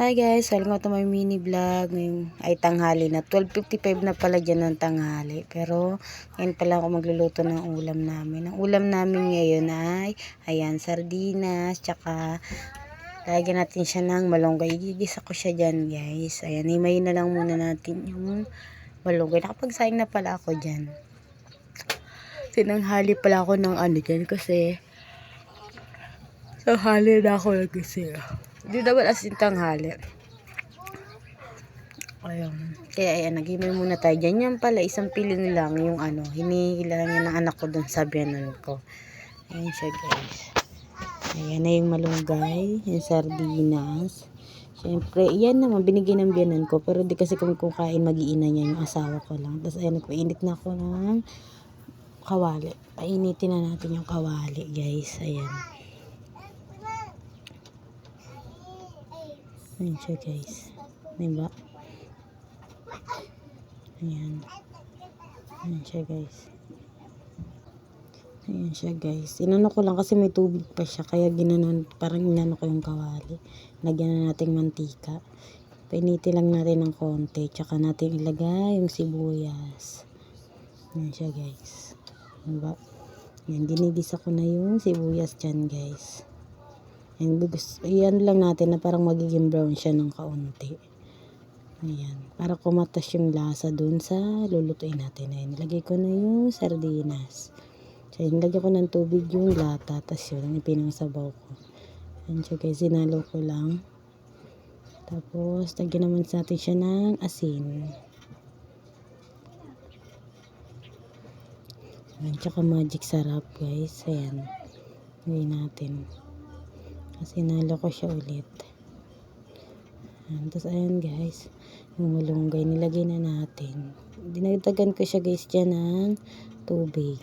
Hi guys, welcome to my mini vlog. Ngayon ay tanghali na. 12:55 na pala dyan ng tanghali. Pero ngayon pala ako magluluto ng ulam namin. Ang ulam namin ngayon ay ayan, sardinas. Tsaka lagyan natin siya ng malunggay. Igigisa ko siya dyan guys. Ayan, himayin na lang muna natin yung malunggay. Nakapagsaing na pala ako dyan. Sinanghali pala ako ng ano dyan kasi tanghali na ako nagising. Hindi naman as in tanghali. Ayun. Kaya ayan, naghimay muna tayo dyan. Yan pala, isang pilin lang yung ano. Hinihilang yan ng anak ko dun sa biyanan ko. Ayan siya guys. Ayan na yung malunggay. Yung sardinas. Siyempre, yan naman, binigay ng biyanan ko. Pero di kasi kung kukain, mag-iina niya yung asawa ko lang. Tapos ayan, nagpainit na ako ng kawali. Painitin na natin yung kawali guys. Ayan. Ayan siya guys. Diba? Ayan. Ayan siya guys. Ayan siya guys. Inano ko lang kasi may tubig pa siya. Kaya ginanon, parang inano ko yung kawali. Lagyan na natin mantika. Painitin lang natin ng konti. Tsaka natin ilagay yung sibuyas. Ayan siya guys. Diba? Ayan, ginigisa ko na yung sibuyas dyan guys. Ayan lang natin na parang magiging brown siya ng kaunti. Ayan. Para kumatas yung lasa dun sa lulutuin natin. Ayan. Nilagay ko na yung sardinas. So, nilagay ko ng tubig yung lata. Tapos yun, ang pinangsabaw ko. Ayan siya guys. Sinalo ko lang. Tapos, lagyan naman natin siya ng asin. Ayan. Tsaka magic sarap guys. Ayan. Lagyan natin. Sinalo ko siya ulit. Ayan. Tapos ayan guys, yung malunggay nilagay na natin. Dinagdagan ko siya guys dyan ng tubig.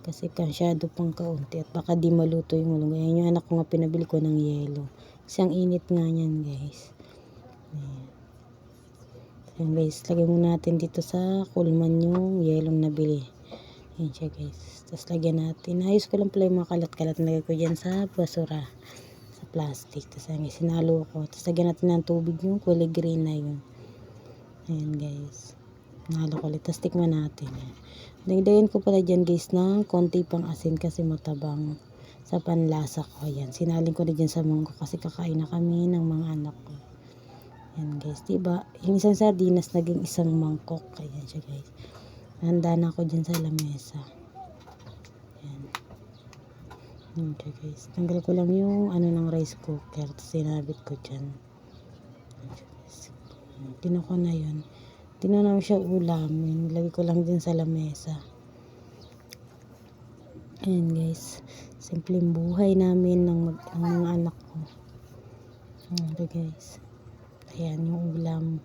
Kasi masyado pang kaunti at baka di maluto yung malunggay. Ayan yung anak ko nga pinabili ko ng yelo. Kasi ang init nga niyan guys. Ayan. Ayan guys, lagay mo natin dito sa kulman yung yelong nabili. Ayan siya guys. Tapos lagyan natin. Ayos ko lang pala yung mga kalat-kalat. Nalagay ko dyan sa basura. Sa plastic. Tapos ayan guys, sinalo ko. Tapos lagyan natin ng tubig yung kulay green na yun. Ayan guys. Nalo ko ulit. Tapos tikman natin. Dagdagan ko pala dyan guys ng konti pang asin kasi matabang sa panlasa ko. Ayan. Sinalin ko na dyan sa mangkok kasi kakain na kami ng mga anak ko. Ayan guys. Diba? Yung isang sardinas naging isang mangkok. Ayan siya guys. Handa na ako dyan sa lamesa. Ayan. Ayan siya guys. Tanggal ko lang yung ano ng rice cooker. Tapos sinabit ko dyan. Ayan siya guys. Tino ko na yun. Tino na siya ulamin. Lagay ko lang dyan sa lamesa. Ayan guys. Simpleng buhay namin ng mga anak ko. Ayan guys. Ayan yung ulam.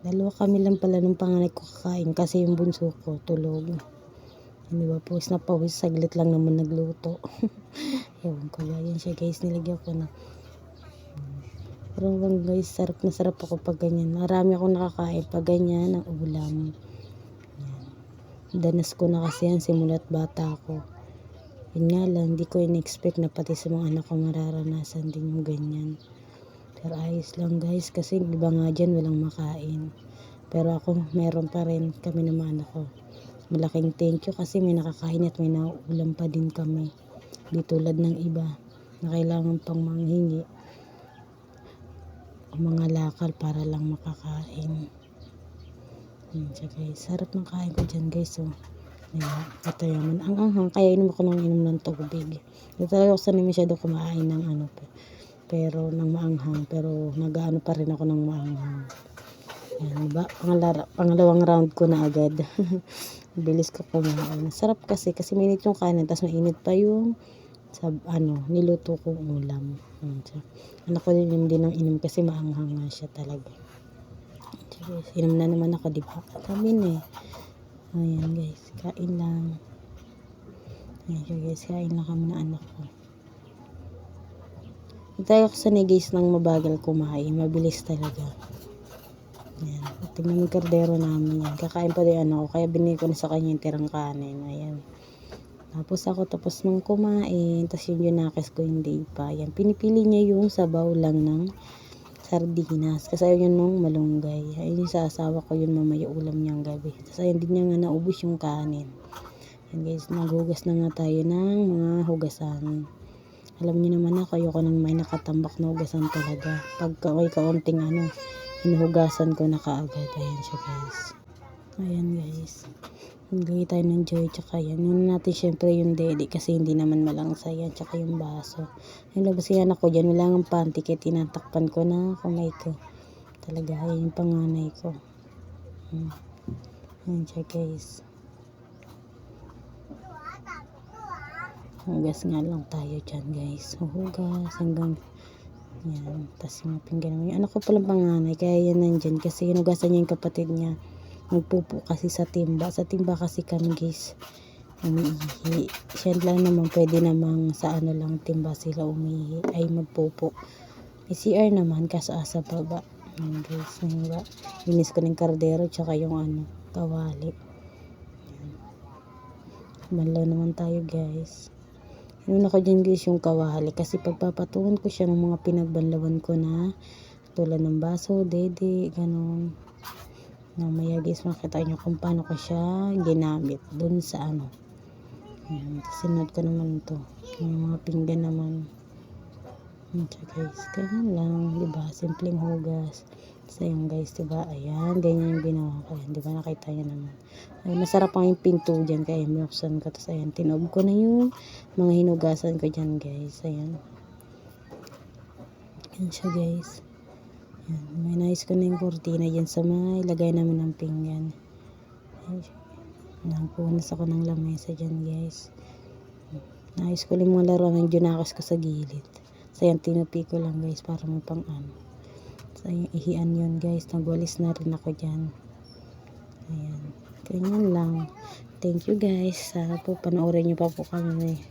Dalawa kami lang pala nung panganay ko kakain kasi yung bunso ko tulog. Hindi ba pawis na pawis, saglit lang naman nagluto. Ewan ko ba, yan siya guys, nilagyan ko na. Pero bang guys, sarap na sarap ako pag ganyan. Marami akong nakakain pag ganyan ang ulam. Yan. Danas ko na kasi yan simulat bata ako. Yun nga lang, di ko in-expect na pati sa mga anak ko mararanasan din yung ganyan. Pero ayos lang guys kasi iba nga dyan walang makain. Pero ako meron pa rin kami ng mga anak ko. Malaking thank you kasi may nakakain at may nauulam pa din kami. Di tulad ng iba na kailangan pang manghingi o mga lakal para lang makakain. Yan siya guys. Sarap ng kain ko dyan guys. Oh. Diba? Ito yaman. Ang anghang kaya inom ako ng inom ng tubig. Ito talaga ako sanay masyado kumain ng ano pero ng maanghang, pero nag-aano pa rin ako ng maanghang. Yan, diba? Pangalawang round ko na agad. Bilis ko kumain. Sarap kasi mainit yung kanin, tapos mainit pa yung niluto kong ulam. Anak ko din ng inom kasi maanghang nga siya talaga. So, inom na naman ako, diba? Kami na eh. Ayan guys, kain lang. Ayan guys, kain lang kami ng anak ko. Tayo ko sanay guys ng mabagal kumain. Mabilis talaga. Ayan. Tingnan yung kardero namin yan. Kakain pa din ako. Kaya binili ko na sa kanya yung tirang kanin. Ayan. Tapos ako tapos nang kumain. Tapos yung yunakis ko hindi pa. Ayan. Pinipili niya yung sabaw lang ng sardinas. Kasi ayaw niya nung malunggay. Ayun yung sa asawa ko yun mamaya ulam niyang gabi. Tapos ayun din niya nga naubos yung kanin. Yan guys, naghugas na nga tayo ng mga hugasan. Alam niyo naman ako, ayoko nang may nakatambak na hugasan talaga. Pagka may kaunting hinuhugasan ko na kaagad. Ayan siya guys. Ayan guys. Maglagay tayo ng joy tsaka yan. Muna natin syempre yung dede kasi hindi naman malangsa yan. Tsaka yung baso. Yung labas yan ako dyan. Wala ng panty kaya tinatakpan ko na kamay ko. Talaga yan yung panganay ko. Ayan siya guys. Hugas nga lang tayo dyan guys. Hugas hanggang yan. Tapos yung pinggan naman. Yung anak ko palang panganay. Kaya yan nandyan. Kasi hinugasan niya yung kapatid niya. Nagpupo kasi sa timba. Sa timba kasi kami guys. Umiihi. Siya lang naman pwede namang sa lang timba sila umihi. Ay magpupo. May CR naman kaso asa baba. Ayan guys. Linis ko ng kardero tsaka yung kawali. Banlaw naman tayo guys. Inuna ko dyan guys yung kawali. Kasi pagpapatungan ko siya ng mga pinagbanlawan ko na tulad ng baso, dede, ganon. Mamaya guys makita nyo kung paano ko siya ginamit dun sa sinunod ko naman to yung mga pinggan naman. So guys, ganyan lang, diba? Simpleng hugas. So yun guys, diba? Ayan, ganyan yung ginawa ko. Ayan, diba? Nakita nyo naman. Ay, masarap ang yung pinto dyan. Kaya binuksan ko. Tapos ayan, tinob ko na yung mga hinugasan ko dyan guys. Ayan. Ayan siya guys. Ayan, may nais ko na yung kurtina dyan sa may lagay namin ng pinggan. Nagpunas ako ng lamesa dyan guys. Nais ko lang mga laruan ng junakos ko sa gilid. So yan, tinupi ko lang guys para may pang So yung ihian yun guys. Nagwalis na rin ako dyan. Ayan. Ganyan lang. Thank you guys. Sana po panoorin nyo pa po kami.